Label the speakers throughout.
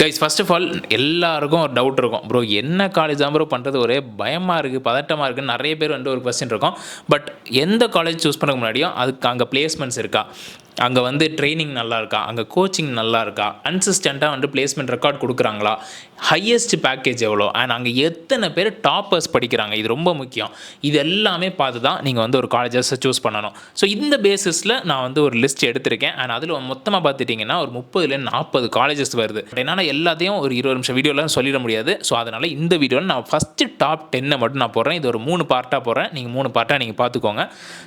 Speaker 1: Guys first of all எல்லாருக்கும் ஒரு doubt இருக்கும், ப்ரோ என்ன காலேஜ் தான் ப்ரோ பண்ணுறது, ஒரே பயமாக இருக்குது பதட்டமாக இருக்குன்னு நிறைய பேர் ஒரு கொஸ்டின் இருக்கும். பட் எந்த காலேஜ் சூஸ் பண்ண முன்னாடியும் அதுக்கு அங்கே பிளேஸ்மெண்ட்ஸ் இருக்கா, அங்கே ட்ரைனிங் நல்லா இருக்கா, அங்கே கோச்சிங் நல்லா இருக்கா, கன்சிஸ்டண்ட்டாக பிளேஸ்மெண்ட் ரெக்கார்ட் கொடுக்குறாங்களா, ஹையஸ்ட் பேக்கேஜ் எவ்வளோ, அண்ட் அங்கே எத்தனை பேர் டாப்பர்ஸ் படிக்கிறாங்க, இது ரொம்ப முக்கியம். இது எல்லாமே பார்த்து தான் நீங்கள் ஒரு காலேஜஸை சூஸ் பண்ணணும். ஸோ இந்த பேசிஸில் நான் ஒரு லிஸ்ட் எடுத்திருக்கேன். அண்ட் அதில் மொத்தமாக பார்த்துட்டிங்கன்னா ஒரு 30-40 காலேஜஸ் வருது. என்னால் எல்லாத்தையும் ஒரு 20 நிமிஷம் வீடியோவில் சொல்லிட முடியாது. ஸோ அதனால் இந்த வீடியோவில் நான் ஃபஸ்ட்டு டாப் 10 மட்டும் நான் போடுறேன். இது ஒரு 3 பார்ட்டாக போடுறேன், நீங்கள் 3 பார்ட்டாக நீங்கள் பார்த்துக்கோங்க.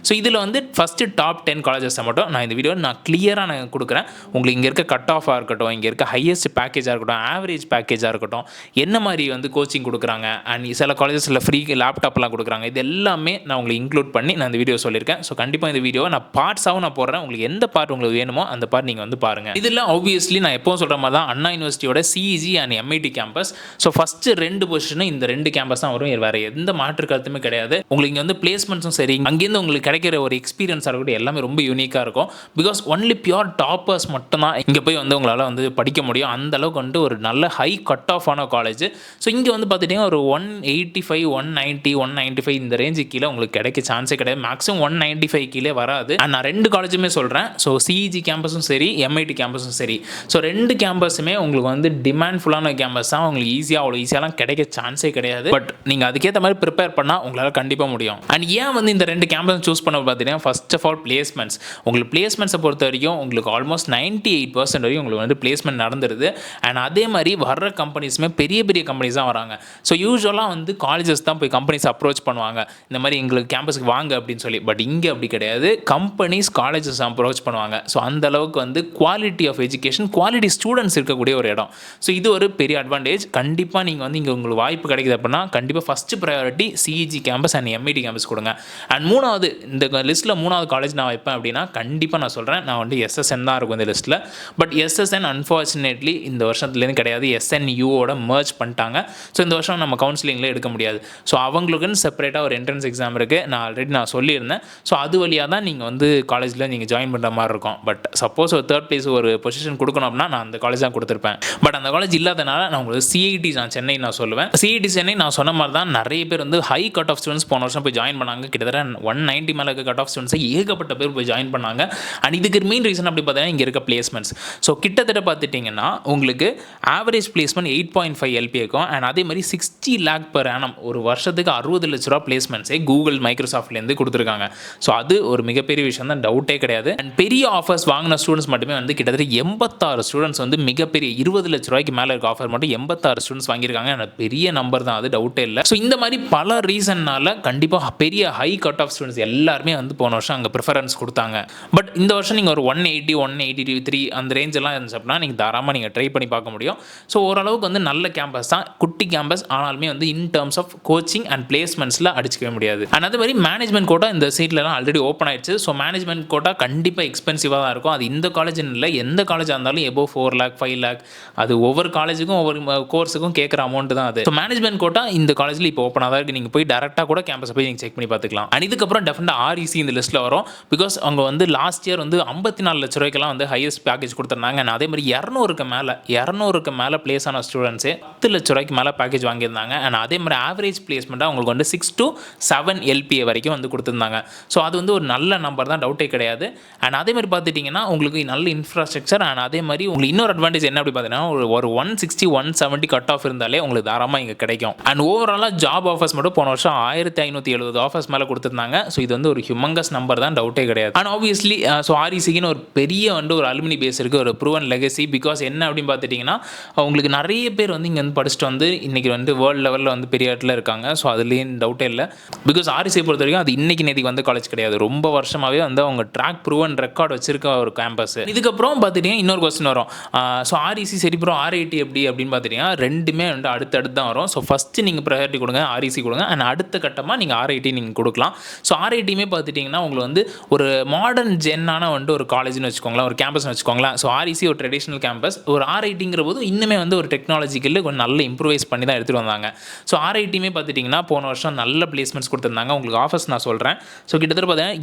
Speaker 1: ஸோ இதில் ஃபஸ்ட்டு டாப் 10 காலேஜஸை மட்டும் நான் இந்த வீடியோ நான் கிளியராக நான் கொடுக்குறேன். உங்களுக்கு இங்கே இருக்க கட் ஆஃபாக இருக்கட்டும், இங்கே இருக்க ஹையஸ்ட் பேக்கேஜாக இருக்கட்டும், ஆவரேஜ் பேக்கேஜாக இருக்கட்டும், என்ன மாதிரி கோச்சிங் கொடுக்குறாங்க, அண்ட் சில காலேஜஸில் ஃப்ரீ லேப்டாப்லாம் கொடுக்குறாங்க, இது எல்லாமே நான் உங்களுக்கு இன்க்ளூட் பண்ணி நான் இந்த வீடியோ சொல்லியிருக்கேன். ஸோ கண்டிப்பாக இந்த வீடியோவை நான் பார்ட்ஸாகவும் நான் போடுறேன். உங்களுக்கு எந்த பார்ட் உங்களுக்கு வேணுமோ அந்த பார்ட் நீங்கள் பாருங்கள். இதில் ஆப்வியஸ்லி நான் எப்போவும் சொல்கிற மாதிரி தான் அண்ணா யூனிவர்சிட்டியோட CEG and MIT campus. So first 2 பொசிஷனும் இந்த 2 கேம்பஸ் தான் வரும், வேறு எந்த மாற்று கருத்துமே கிடையாது. உங்களுக்கு இங்கே பிளேஸ்மெண்ட்ஸும் சரி, அங்கேருந்து உங்களுக்கு கிடைக்கிற ஒரு எக்ஸ்பீரியன்ஸாக இருக்கட்டும், எல்லாமே ரொம்ப யூனிக்காக இருக்கும். பிகாஸ் ஒன்லி பியூர் டாப்பர்ஸ் மட்டும்தான் இங்கே போய் உங்களால் படிக்க முடியும். அந்த அளவுக்கு ஒரு நல்ல ஹை கட் ஆஃப் ஆன காலேஜ். ஸோ இங்கே பார்த்துட்டிங்கன்னா ஒரு 185, 190, 195 இந்த ரேஞ்சு கீழே உங்களுக்கு கிடைக்க சான்ஸே கிடையாது. மேக்ஸிமம் 195 கீழே வராது. அண்ட் நான் 2 காலேஜுமே சொல்கிறேன். ஸோ CEG கேம்பஸும் சரி, MIT கேம்பஸும் சரி. ஸோ 2 கேம்பஸுமே உங்களுக்கு டிமாண்ட்ஃபுல்லான கேம்பஸ் தான். உங்களுக்கு அவ்வளோ ஈஸியாலாம் கிடைக்க சான்ஸே கிடையாது. பட் நீங்கள் அதுக்கேற்ற மாதிரி ப்ரிப்பேர் பண்ணால் உங்களால் கண்டிப்பாக முடியும். அண்ட் ஏன் இந்த 2 கேம்பஸ் சூஸ் பண்ண பார்த்தீங்கன்னா, ஃபர்ஸ்ட் ஆஃப் ஆல் பிளேஸ்மெண்ட்ஸ். உங்களுக்கு பிளேஸ்மெண்ட்ஸை பொறுத்த வரைக்கும் உங்களுக்கு ஆல்மோஸ்ட் 98% வரைக்கும் உங்களுக்கு பிளேஸ்மெண்ட் நடந்துருது. அண்ட் அதே மாதிரி வர்ற கம்பெனிஸுமே பெரிய பெரிய கம்பெனிஸ் தான் வராங்க. ஸோ யூஸ்வலாக காலேஜஸ் தான் போய் கம்பெனிஸ் அப்ரோச் பண்ணுவாங்க, இந்த மாதிரி எங்களுக்கு கேம்பஸுக்கு வாங்க அப்படின்னு சொல்லி. பட் இங்கே அப்படி கிடையாது, கம்பெனிஸ் காலேஜஸ் அப்ரோச் பண்ணுவாங்க. ஸோ அந்த அளவுக்கு quality of education, quality students இருக்கக்கூடிய ஒரு இடம். ஸோ இது ஒரு பெரிய அட்வான்டேஜ். கண்டிப்பாக நீங்கள் இங்கே உங்களுக்கு வாய்ப்பு கிடைக்குது அப்படின்னா கண்டிப்பாக first priority CEG campus and MIT campus கொடுங்க. அண்ட் 3வது இந்த லிஸ்ட்டில் 3வது காலேஜ் நான் வைப்பேன் அப்படின்னா கண்டிப்பாக நான் சொல்கிறேன், நான் SSN தான் இருக்கும் இந்த லிஸ்ட்டில். பட் SSN அன்ஃபார்ச்சுனேட்லி இந்த வருஷத்துலேருந்து கிடையாது, SNUவோட மர்ஜ் பண்ணிட்டாங்க. ஸோ இந்த வருஷம் நம்ம கவுன்சிலிங்கில் எடுக்க முடியாது. ஸோ அவங்களுக்குன்னு செப்பரேட்டாக ஒரு என்ட்ரன்ஸ் எக்ஸாம் இருக்குது, நான் ஆல்ரெடி நான் சொல்லியிருந்தேன். ஸோ அது வழியாக தான் நீங்கள் காலேஜில் நீங்கள் ஜாயின் பண்ணுற மாதிரி இருக்கும். பட் சப்போஸ் ஒரு 3rd பிளேஸ் ஒரு பொசிஷன் கொடுக்கணும் அப்படின்னா நான் அந்த காலேஜ் தான் கொடுத்துருப்பேன். பட் அந்த காலேஜ் இல்லாதனால நான் உங்களுக்கு CIT சென்னை நான் சொல்லுவேன். CIT சென்னை நான் சொன்ன மாதிரி தான் நிறைய பேர் ஹை கட் ஆஃப் ஸ்டூடெண்ட்ஸ் போன வருஷம் போய் ஜாயின் பண்ணாங்க. கிட்டத்தட்ட 190 மேலே கட் ஆஃப் ஸ்டூடெண்ட்ஸை ஏகப்பட்ட பேர் போய் ஜாயின் பண்ணாங்க. அண்ட் இதுக்கு மெயின் ரீசன் அப்படி பார்த்தீங்கன்னா இங்கே இருக்க பிளேஸ்மெண்ட்ஸ். ஸோ கிட்டத்தட்ட பார்த்துட்டிங்கன்னா உங்களுக்கு ஆவரேஜ் பிளேஸ்மெண்ட் 8.5 LP இருக்கும். அண்ட் அதே மாதிரி 60 lakh per annum, ஒரு வருஷத்துக்கு 60 லட்ச ரூபா பிளேஸ்மெண்ட்ஸே கூகுள் மைக்ரோசாஃப்ட்லேருந்து கொடுத்துருக்காங்க. ஸோ அது ஒரு மிகப்பெரிய விஷயம் தான், டவுட்டே கிடையாது. அண்ட் பெரிய ஆஃபர்ஸ் வாங்கின ஸ்டூடெண்ட்ஸ் மட்டுமே கிட்டத்தட்ட 86 ஸ்டூடெண்ட்ஸ் மிகப்பெரிய 20 லட்ச ரூபாய்க்கு மேலே இருக்க ஆஃபர் மட்டும் 86 ஸ்டூடெண்ட்ஸ் வாங்கியிருக்காங்க. பெரிய நம்பர் தான், அது டவுட்டே இல்லை. ஸோ இந்த மாதிரி பல ரீசன்னால கண்டிப்பாக பெரிய ஹை கட் ஆஃப் ஸ்டூடெண்ட்ஸ் எல்லாருமே போன வருஷம் அங்கே ப்ரிஃபரன்ஸ் கொடுத்தாங்க. பட் இந்த வருஷம் நீங்கள் ஒரு 180, 183 அந்த ரேஞ்செல்லாம் இருந்துச்சு அப்படின்னா நீங்கள் தாராளமாக நீங்கள் ட்ரை பண்ணி பார்க்க முடியும். ஸோ ஓரளவுக்கு நல்ல கேம்பஸ் தான், குட்டி கேம்பஸ். ஆனாலுமே in terms of coaching and பிளேஸ்மெண்ட்ஸில் அடிச்சிக்கவே முடியாது. அண்ட் அதே மாதிரி மேனேஜ்மெண்ட் கோட்டா இந்த சீட்லலாம் ஆல்ரெடி ஓப்பன் ஆயிடுச்சு. ஸோ மேனேஜ்மெண்ட் கோட்டா கண்டிப்பாக எக்ஸ்பென்சிவாக தான் இருக்கும். அது இந்த காலேஜ்னு இல்லை, எந்த காலேஜாக இருந்தாலும் எபோவ் 4 lakh 5 lakh, அது ஒவ்வொரு காலேஜுக்கும் ஒவ்வொரு கோர்ஸுக்கும் கேட்குற அமௌண்ட் தான் அது. ஸோ மேனேஜ்மெண்ட் கோட்டா இந்த காலேஜில் இப்போ ஓப்பனாக தான் இருக்குது. நீங்கள் போய் டேரெக்டாக கூட கேம்பஸை போய் நீங்கள் செக் பண்ணி பார்த்துக்கலாம். அண்ட் இதுக்கப்புறம் டெஃபினட்டாக REC இந்த லிஸ்ட்டில் வரும். பிகாஸ் அவங்க லாஸ்ட் இயர் 54 லட்ச ரூபாய்க்கெல்லாம் ஹையஸ்ட் பேக்கேஜ் கொடுத்துருந்தாங்க. அண்ட் அதே மாதிரி 200க்கு மேலே பிளேஸ் ஆன ஸ்டூடெண்ட்ஸே 10 லட்ச ரூபாய்க்கு மேலே பேக்கேஜ் வாங்கியிருந்தாங்க. அண்ட் அதே மாதிரி ஆவரேஜ் பிளேஸ்மெண்ட்டாக உங்களுக்கு 6 to 7 LPA வரைக்கும் கொடுத்துருந்தாங்க. ஸோ அது ஒரு நல்ல நம்பர் தான், டவுட்டே கிடையாது. அண்ட் அதே மாதிரி பார்த்துட்டிங்கன்னா உங்களுக்கு நல்ல இன்ஃப்ராஸ்ட்ரக்சர். அண்ட் அதே மாதிரி உங்களுக்கு இன்னொரு அட்வான்டேஜ் என்ன அப்படி பார்த்தீங்கன்னா, ஒரு 160, 170 கட் ஆஃப் இருந்தாலே உங்களுக்கு தாராளமாக இங்கே கிடைக்கும். அண்ட் ஓவராலாக ஜாப் ஆஃபர்ஸ் மட்டும் போன வருஷம் 1570 ஆஃபர்ஸ் மேலே கொடுத்துருந்தாங்க. ஸோ இது ஒரு ஹியூமங்கஸ் நம்பர் தான், டவுட்டே கிடையாது. அண்ட் ஆப்வியஸ்லி ஸோ RECன்னு ஒரு பெரிய ஒரு அலுமினி பேஸ் இருக்குது, ஒரு ப்ரூவன் லெகசி. பிகாஸ் என்ன அப்படின்னு பார்த்துட்டிங்கன்னா, உங்களுக்கு நிறைய பேர் இங்கே படிச்சுட்டு இன்றைக்கி வேர்ல்டு லெவலில் பெரிய இடத்துல இருக்காங்க. ஸோ அதுலேயும் டவுட்டே இல்லை. பிகாஸ் REC பொறுத்த வரைக்கும் அது இன்னைக்கு நேற்றுக்கு காலேஜ் கிடையாது, ரொம்ப வருஷமாகவே அவங்க ட்ராக் ப்ரூவன் ரெக்கார்ட் வச்சிருக்க ஒரு கேம்பஸ். இதுக்கப்புறம் பார்த்துட்டிங்கன்னா இன்னொரு கொஸ்டின் வரும். ஸோ REC சரி ப்ரோ, RIT எப்படி அப்படின்னு பார்த்துட்டிங்கன்னா ரெண்டுமே அடுத்தடுத்து தான் வரும். ஸோ ஃபஸ்ட்டு நீங்கள் ப்ரையாரிட்டி கொடுங்க, REC கொடுங்க. அண்ட் அடுத்த கட்டமாக நீங்கள் RIT நீங்கள் கொடுக்கலாம். ஸோ RITமே பார்த்துட்டிங்கன்னா உங்களுக்கு ஒரு மாடர்ன் ஜென்னான வந்துட்டு ஒரு காலேஜ்னு வச்சுக்கோங்களேன், ஒரு கேம்பஸ்னு வச்சுக்கோங்களேன். ஸோ ஆர்இசி ஒரு ட்ரெடிஷ்னல் கேம்பஸ். ஒரு ஆர்ஐடிங்கிற போது இன்னுமே வந்து ஒரு டெக்னாலஜிக்கல் கொஞ்சம் நல்ல இம்ப்ரூவைஸ் பண்ணி தான் எடுத்துகிட்டு வந்தாங்க. ஸோ ஆர்ஐடியுமே பார்த்துட்டிங்கன்னா போன வருஷம் நல்ல பிளேஸ்மெண்ட்ஸ் கொடுத்துருந்தாங்க. உங்களுக்கு ஆஃபர்ஸ் நான் சொல்கிறேன். ஸோ கிட்டத்தட்ட பார்த்தீங்கன்னா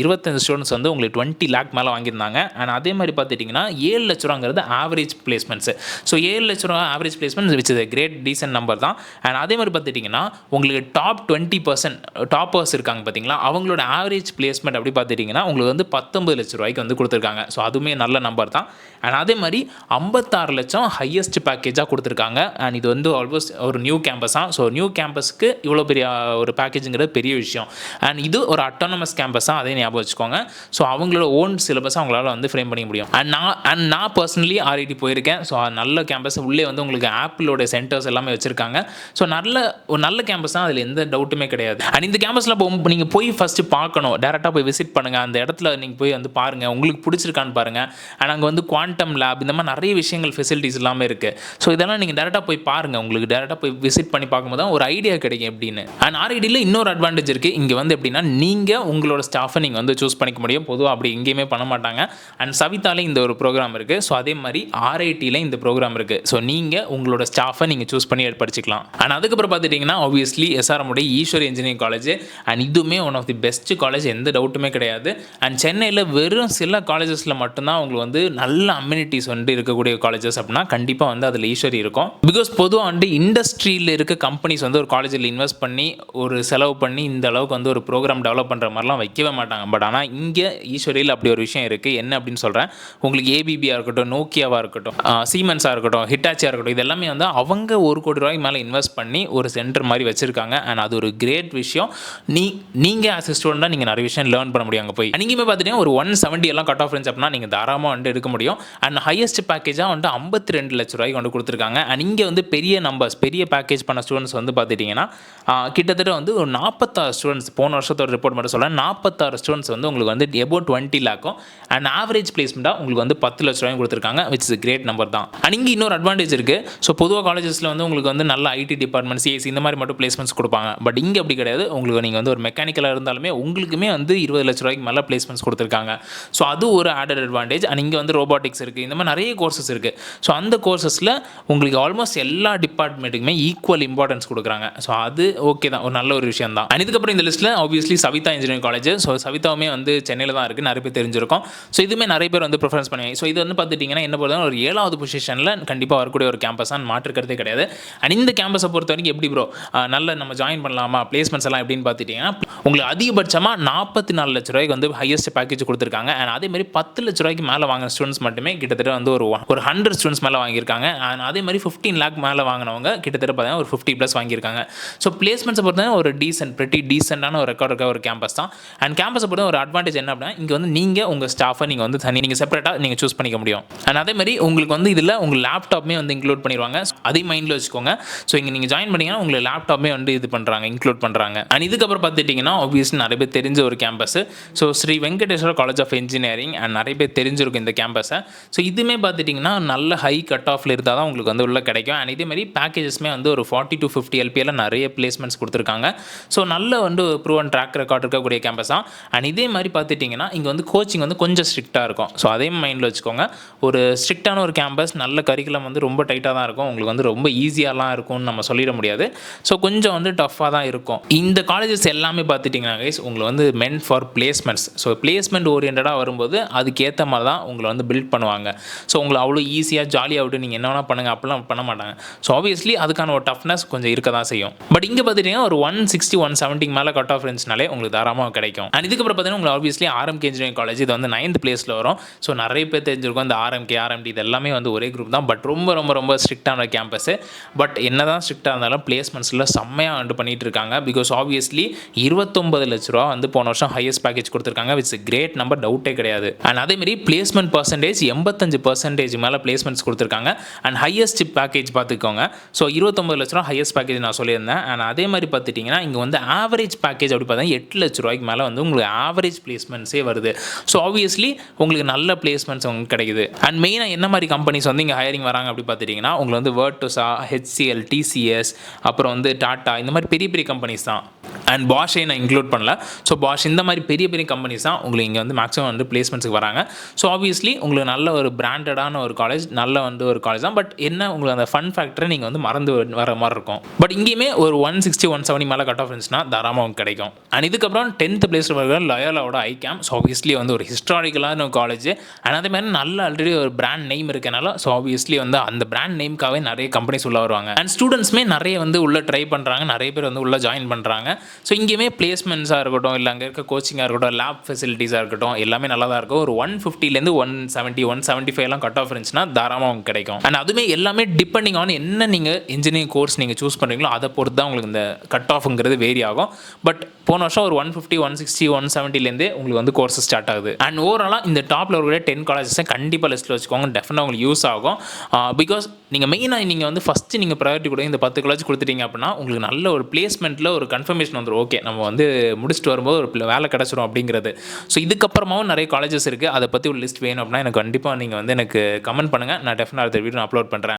Speaker 1: 25 ஸ்டூடெண்ட்ஸ் வந்து உங்களுக்கு 20 lakh மேலே வாங்கியிருந்தாங்க. அண்ட் அதே மாதிரி பார்த்துட்டிங்கன்னா 7 லட்ச ரூபாங்கிறது ஆவரேஜ் பிளேஸ்மெண்ட்ஸ். ஸோ 7 லட்ச ரூபா average placement which is great decent number தான். அண்ட் அதே மாதிரி பார்த்துட்டிங்கன்னா உங்களுக்கு டாப் 20% டாப்பர்ஸ் இருக்காங்க பார்த்தீங்களா, அவங்களோட ஆவரேஜ் பிளேஸ்மெண்ட் அப்படி பார்த்துட்டிங்கன்னா உங்களுக்கு வந்து 19 லட்ச ரூபாய்க்கு வந்து கொடுத்துருக்காங்க. ஸோ அதுவுமே நல்ல நம்பர் தான். அண்ட் அதே மாதிரி 56 லட்சம் ஹையஸ்ட் பேக்கேஜாக கொடுத்துருக்காங்க. அண்ட் இது வந்து ஆல்மோஸ்ட் ஒரு நியூ கேம்பஸ் தான். ஸோ நியூ கேம்பஸ்க்கு இவ்வளோ பெரிய ஒரு பேக்கேஜுங்கிறது பெரிய விஷயம். அண்ட் இது ஒரு அட்டானமஸ் கேம்பஸ் தான், அதே ஞாபகம் வச்சுக்கோங்க. ஸோ அவங்களோட ஓன் சிலபஸ் அவங்களால வந்து ஃப்ரேம் பண்ணிக்க முடியும். அண்ட் நான் பர்சனலி ஆர்ஐடி போயிருக்கேன். ஸோ நல்ல கேம்பஸ், உள்ளே வந்து உங்களுக்கு ஆப்பிளோட சென்டர்ஸ் எல்லாமே வச்சுருக்காங்க. ஸோ ஒரு நல்ல கேம்பஸ் தான், அதில் எந்த டவுட்டுமே கிடையாது. அண்ட் இந்த கேம்பஸில் நீங்கள் போய் ஃபஸ்ட்டு பார்க்கணும், டேரெக்டாக போய் விசிட் பண்ணுங்கள். அந்த இடத்துல நீங்கள் போய் வந்து பாருங்கள், உங்களுக்கு பிடிச்சிருக்கான்னு பாருங்கள். அண்ட் அங்கே வந்து குவாண்டம் லேப் இந்த மாதிரி நிறைய விஷயங்கள் ஃபெசிலிட்டிஸ் எல்லாமே இருக்குது. ஸோ இதெல்லாம் நீங்கள் டேரெக்டாக போய் பாருங்கள். உங்களுக்கு டேரெக்டாக போய் விசிட் பண்ணி பார்க்கும்போது தான் ஒரு ஐடியா கிடைக்கும் எப்படின்னு. அண்ட் ஆர்ஐடியில் இன்னொரு அட்வான்டேஜ் இருக்குது. இங்கே வந்து எப்படின்னா நீங்கள் உங்களோட ஸ்டாஃபை நீங்கள் வந்து சூஸ் பண்ணிக்க முடியும். பொதுவாக அப்படி எங்கேயுமே பண்ண மாட்டாங்க. அண்ட் சவிதாலே இந்த ஒரு ப்ரோக்ராம் இருக்குது. ஸோ அதே மாதிரி ஆர்ஐடியில் இந்த ப்ரோக்ராம் இருக்குது. ஸோ நீங்கள் உங்களோட ஸ்டாஃபை நீங்கள் சூஸ் பண்ணி படிச்சிக்கலாம். அண்ட் அதுக்கப்புறம் பார்த்துட்டிங்கன்னா obviously SRM Easwari engineering college. And இதுவுமே one of the best college, எந்த டவுட்டுமே கிடையாது. அண்ட் சென்னையில் வெறும் சில காலேஜஸில் மட்டும்தான் உங்களுக்கு வந்து நல்ல அம்யூனிட்டிஸ் வந்து இருக்கக்கூடிய காலேஜஸ் அப்படின்னா கண்டிப்பாக வந்து அதில் ஈஸ்வரி இருக்கும். பிகாஸ் பொதுவாக வந்து இண்டஸ்ட்ரியில் இருக்க கம்பெனிஸ் வந்து ஒரு காலேஜில் இன்வெஸ்ட் பண்ணி ஒரு செலவு பண்ணி இந்த அளவுக்கு வந்து ஒரு ப்ரோக்ராம் டெவலப் பண்ணுற மாதிரிலாம் வைக்கவே மாட்டாங்க. பட் ஆனால் இங்கே ஈஸ்வரியில் அப்படி ஒரு விஷயம் இருக்குது. என்ன அப்படின்னு சொல்கிறேன், உங்களுக்கு ஏபிபியாக இருக்கட்டும், நோக்கியாவாக இருக்கட்டும், சீமென்ஸாக இருக்கட்டும், ஹிட்டாச்சியாக இருக்கட்டும், இது எல்லாமே வந்து அவங்க ₹1 கோடி மேலே இன்வெஸ்ட் பண்ணி ஒரு சென்டர் மாதிரி வச்சுருக்காங்க. அண்ட் அது ஒரு கிரேட் விஷயம். நீங்கள் ஆஸ் எ ஸ்டூடெண்டாக நீங்கள் நிறைய விஷயம் லேர்ன் பண்ண முடியும். அங்கே போய் நீங்களுமே பார்த்துட்டீங்கன்னா ஒரு 170 எல்லாம் கட் ஆஃப் ரேஞ்ச் அப்படின்னா நீங்கள் தாராளமாக வந்து எடுக்க முடியும். அண்ட் ஹையஸ்ட் பேக்கேஜாக வந்து 52 லட்ச ரூபாய்க்கு வந்து கொடுத்துருக்காங்க. அண்ட் இங்கே வந்து பெரிய நம்பர்ஸ், பெரிய பேக்கேஜ் பண்ண ஸ்டூடெண்ட்ஸ் வந்து பார்த்துட்டிங்கன்னா கிட்டத்தட்ட வந்து ஒரு 46 ஸ்டூடெண்ட்ஸ், போன வருஷத்தோட ரிப்போர்ட் மட்டும் சொல்ல 46 ஸ்டூடெண்ட்ஸ் வந்து உங்களுக்கு வந்து எபோட் 20 லேக்கும் அண்ட் ஆவரேஜ் பிளேஸ்மெண்ட்டாக உங்களுக்கு வந்து 10 லட்ச ரூபாயும் கொடுத்துருக்காங்க, விச் இஸ் கிரேட் நம்பர் தான். அண்ட் இங்கே இன்னொரு அட்வான்டேஜ் இருக்குது. ஸோ பொதுவாக காலேஜஸில் வந்து உங்களுக்கு வந்து நல்ல ஐடி டிபார்ட்மெண்ட், சிஎஸ்சி இந்த மாதிரி மட்டும் பிளேஸ்மெண்ட்ஸ் கொடுப்பாங்க. பட் இங்கே அப்படி கிடையாது. உங்களுக்கு நீங்கள் வந்து ஒரு மெக்கானிக்கலாக இருந்தாலுமே உங்களுக்குமே வந்து 20 லட்ச ரூபாய்க்கு மேலே பிளேஸ்மெண்ட்ஸ் கொடுத்துருக்காங்க. ஸோ அது ஒரு ஆடட் அட்வான்டேஜ். அண்ட் இங்கே வந்து ரோபாட்டிக்ஸ் இருக்குது, இந்த மாதிரி நிறைய கோர்சஸ் இருக்குது. ஸோ அந்த கோர்சஸில் உங்களுக்கு ஆல்மோஸ்ட் எல்லா டிபார்ட்மெண்ட்டுக்குமே ஈக்குவல் இம்பார்ட்டன்ஸ் கொடுக்குறாங்க. ஸோ அது ஓகே தான், ஒரு நல்ல ஒரு விஷயம் தான். அண்ட் இதுக்கப்புறம் இந்த லிஸ்ட்டில் obviously Saveetha engineering college. So சவிதாவுமே வந்து சென்னையில் தான் இருக்குது, நிறைய பேர் தெரிஞ்சிருக்கும். ஸோ இதுவுமே நிறைய பேர் வந்து ப்ரிஃபரன்ஸ் பண்ணுவாங்க. ஸோ இது வந்து பார்த்துட்டிங்கன்னா என்ன பொறுத்தவரை ஒரு 7வது பொசிஷனில் கண்டிப்பாக வரக்கூடிய ஒரு கேம்பஸாக மாற்றுக்கிறதே கிடையாது. அண்ட் இந்த கேம்பஸை பொறுத்த வரைக்கும் எப்படி ப்ரோ நல்ல நம்ம ஜாயின் பண்ணலாமா, பிளேஸ்மெண்ட்ஸ் எல்லாம் எப்படின்னு பார்த்துட்டிங்கன்னா உங்களுக்கு அதிகபட்சமாக 44 லட்ச ரூபாய்க்கு வந்து ஹையஸ்ட் பேக்கேஜ் கொடுத்துருக்காங்க. அண்ட் அதே மாதிரி 10 லட்ச ரூபாய்க்கு மேலே வாங்கின ஸ்டூடெண்ட்ஸ் மட்டுமே கிட்டத்தட்ட வந்து ஒரு 100 ஸ்டூடெண்ட்ஸ் மேலே வாங்கியிருக்காங்க. அண்ட் அதே மாதிரி 15 லேக் மேலே வாங்கினவங்க கிட்டத்தட்ட பார்த்தீங்கன்னா ஒரு 50+ வாங்கியிருக்காங்க. ஸோ பிளேஸ்மெண்ட்ஸை பொறுத்த ஒரு டீசெண்டான ஒரு ரெக்கார்ட் இருக்க ஒரு கேம்பஸ் தான். அண்ட் கேம்பஸை பொறுத்த ஒரு அட்வான்டேஜ் என்ன அப்படின்னா இங்கே வந்து நீங்கள் உங்கள் ஸ்டாஃபை நீங்கள் வந்து நீங்கள் செப்பரேட்டாக நீங்கள் சூஸ் பண்ணிக்க முடியும். அண்ட் அதே மாதிரி உங்களுக்கு வந்து இதில் உங்கள் லேப்டாப்மே வந்து இன்க்ளூட் பண்ணிடுவாங்க. அதே மைண்டில் வச்சுக்கோங்க. ஸோ இங்கே நீங்கள் ஜாயின் பண்ணிங்கன்னா உங்களுக்கு லேப்டாப்மே வந்து இது பண்ணுறாங்க, இன்க்ளூட் பண்ணுறாங்க. அண்ட் இதுக்கப்புறம் பார்த்துட்டிங்கன்னா ஆப்வியஸ்லி நிறைய பேர் தெரிஞ்ச ஒரு campus. So Sri Venkateswara college of engineering. And நிறைய பேர் தெரிஞ்சிருக்கும் இந்த கேம்பஸை. ஸோ இதுவுமே பார்த்துட்டிங்கன்னா நல்ல ஹை கட் ஆஃபில் இருந்தால் தான் உங்களுக்கு வந்து உள்ள கிடைக்கும். அண்ட் இதே மாதிரி பேக்கேஜஸ்மே வந்து ஒரு 40 to 50 LPL நிறைய பிளேஸ்மெண்ட்ஸ் கொடுத்துருக்காங்க. ஸோ நல்ல வந்து ப்ரூவன் ட்ராக் ரெக்கார்ட் இருக்கக்கூடிய கேம்பஸ் தான். அண்ட் இதே மாதிரி பார்த்துட்டிங்கன்னா இங்கே வந்து கோச்சிங் வந்து கொஞ்சம் ஸ்ட்ரிக்டாக இருக்கும். ஸோ அதே மைண்டில் வச்சுக்கோங்க. ஒரு ஸ்ட்ரிக்டான ஒரு கேம்பஸ், நல்ல கரிக்குலம் வந்து ரொம்ப டைட்டாக தான் இருக்கும். உங்களுக்கு வந்து ரொம்ப ஈஸியாலாம் இருக்கும்னு நம்ம சொல்லிட முடியாது. ஸோ கொஞ்சம் வந்து டஃப்பாக தான் இருக்கும். இந்த காலேஜஸ் எல்லாமே பார்த்துட்டிங்கன்னா கைஸ் உங்களுக்கு வந்து மென்ட் ஃபார் பிளேஸ்மெண்ட்ஸ். ஸோ பிளேஸ்மெண்ட் ஓரியன்டாக வரும்போது அதுக்கேற்ற மாதிரி தான் உங்களை வந்து பில்ட் பண்ணுவாங்க. ஸோ உங்களை அவ்வளோ ஈஸியாக ஜாலியாக விட்டு நீங்கள் என்ன வேணால் பண்ணுங்கள் அப்படிலாம் பண்ண மாட்டாங்க. ஸோ ஆப்வியஸ்லி அதுக்கான ஒரு டஃப்னஸ் கொஞ்சம் இருக்க தான் செய்யும். பட் இங்கே பார்த்துட்டிங்கன்னா ஒரு 160 170 மேலே கட் ஆஃப் ரேஞ்ச்னாலே உங்களுக்கு தாராளமாக கிடைக்கும். அண்ட் இதுக்கப்புறம் பார்த்தீங்கன்னா உங்களுக்கு ஆப்வியஸ்லி RMK இன்ஜினியரிங் காலேஜ், இது வந்து 9th பிளேஸில் வரும். ஸோ நிறைய பேர் தெரிஞ்சிருக்கும் இந்த RMK RMD இது எல்லாமே வந்து ஒரே குரூப் தான். பட் ரொம்ப ரொம்ப ரொம்ப ஸ்ட்ரிக்டான கேம்பஸ். பட் என்ன தான் ஸ்ட்ரிக்டாக இருந்தாலும் பிளேஸ்மெண்ட்ஸில் செம்மையாக வந்து பண்ணிட்டு இருக்காங்க. பிகாஸ் ஆப்வியஸ்லி 29 லட்ச ரூபா வந்து போன வருஷம் ஹையஸ்ட் பேக்கேஜ் கொடுத்துருக்காங்க, விட்ஸ் கிரேட் நம்பர், டவுட்டே கிடையாது. அண்ட் அதேமாதிரி பிளேஸ்மெண்ட் பர்சன்டேஜ் 85% மேலே பிளேஸ்மெண்ட்ஸ் கொடுத்துருக்காங்க. அண்ட் ஹையஸ்ட் பேக்கேஜ் பார்த்துக்கோங்க. ஸோ 29 லட்ச ரூபா ஹையஸ்ட் பேக்கேஜ் நான் சொல்லியிருந்தேன். அண்ட் அதே மாதிரி பார்த்துட்டிங்கன்னா இங்கே வந்து ஆவரேஜ் பேக்கேஜ் அப்படி பார்த்தீங்கன்னா 8 லட்ச ரூபாய்க்கு மேலே வந்து உங்களுக்கு ஆவரேஜ் பிளேஸ்மெண்ட்ஸே வருது. ஸோ ஆப்வியஸ்லி உங்களுக்கு நல்ல பிளேஸ்மெண்ட்ஸ் உங்களுக்கு கிடைக்குது. அண்ட் மெயினாக என்ன மாதிரி கம்பெனிஸ் வந்து இங்கே ஹையரிங் வராங்க அப்படி பார்த்துட்டிங்கன்னா உங்களுக்கு வந்து வேர்டோசா, HCL, TCS, அப்புறம் வந்து டாட்டா, இந்த மாதிரி பெரிய பெரிய கம்பெனிஸ் தான். அண்ட் பாஷை நான் இன்க்ளூட் பண்ணல. ஸோ பாஷ் இந்த மாதிரி பெரிய பெரிய கம்பெனிஸ் தான் உங்களுக்கு இங்கே வந்து மேக்ஸிமம் வந்து பிளேஸ்மெண்ட்ஸுக்கு வராங்க. ஸோ ஆப்வியஸ்லி உங்களுக்கு நல்ல ஒரு பிராண்டடான ஒரு காலேஜ், நல்ல வந்து ஒரு காலேஜ் தான். பட் என்ன உங்களுக்கு அந்த ஃபன் ஃபேக்டரை நீங்கள் வந்து மறந்து வர மாதிரி இருக்கும். பட் இங்கேயுமே ஒரு 160 170 மேலே கட் ஆஃப் இருந்துச்சுன்னா தாராளமாக உங்களுக்கு கிடைக்கும். அண்ட் இதுக்கப்புறம் 10th பிளேஸ் லயோலாவோட ஐகேம். ஸோ ஆப்வியஸ்லி வந்து ஒரு ஹிஸ்டாரிக்கலான காலேஜ். அண்ட் அதே மாதிரி நல்ல ஆல்ரெடி ஒரு பிராண்ட் நேம் இருக்கனால ஸோ ஆப்வியஸ்லி வந்து அந்த பிராண்ட் நேம்க்காகவே நிறைய கம்பெனிஸ் உள்ள வருவாங்க. அண்ட் ஸ்டூடெண்ட்ஸுமே நிறைய வந்து உள்ள ட்ரை பண்ணுறாங்க, நிறைய பேர் வந்து உள்ள ஜாயின் பண்ணுறாங்க. ஸோ இங்கேயுமே பிளேஸ்மெண்ட்ஸாக இருக்கட்டும், இல்லை அங்கே இருக்க கோச்சிங்காக இருக்கட்டும், லேப் ஃபெசிலிட்டிஸாக இருக்கட்டும், எல்லாமே நல்லா தான் இருக்கும். ஒரு 150லேருந்து 170 175 கட் ஆஃப் இருந்துச்சுன்னா தாராளமாக உங்களுக்கு கிடைக்கும். அண்ட் அதுவுமே எல்லாமே டிபெண்டிங் ஆன் என்ன நீங்கள் இன்ஜினியரிங் கோர்ஸ் நீங்கள் சூஸ் பண்ணுறீங்களோ அதை பொறுத்து தான் உங்களுக்கு இந்த கட் ஆஃப்ங்கிறது வேரி ஆகும். பட் போன வருஷம் ஒரு 150 160 170லேருந்தே உங்களுக்கு வந்து கோர்ஸ் ஸ்டார்ட் ஆகுது. அண்ட் ஓவராலாக இந்த டாப்பில் இருக்கிற 10 காலேஜஸை கண்டிப்பாக லிஸ்ட்டில் வச்சுக்கோங்க. டெஃபினட்டாக உங்களுக்கு யூஸ் ஆகும். பிகாஸ் நீங்கள் மெயினாக நீங்கள் வந்து ஃபஸ்ட்டு நீங்கள் ப்ரையாரிட்டி கூட இந்த 10 காலேஜ் கொடுத்துட்டீங்க அப்படின்னா உங்களுக்கு நல்ல ஒரு பிளேஸ்மெண்ட்டில் ஒரு கன்ஃபர்மேஷன் வந்துடும். ஓகே, நம்ம வந்து முடிச்சுட்டு வரும்போது ஒரு வேலை கிடச்சிரும் அப்படிங்கிறது. ஸோ இதுக்கப்புறமாவும் நிறைய காலேஜஸ் இருக்குது. அதை பற்றி ஒரு லிஸ்ட் வேணும் அப்படின்னா எனக்கு கண்டிப்பாக நீங்கள் வந்து எனக்கு கமெண்ட் பண்ணுங்கள். நான் டெஃபினட்டாக அடுத்த வீடியோ அப்லோட் பண்ணுறேன்.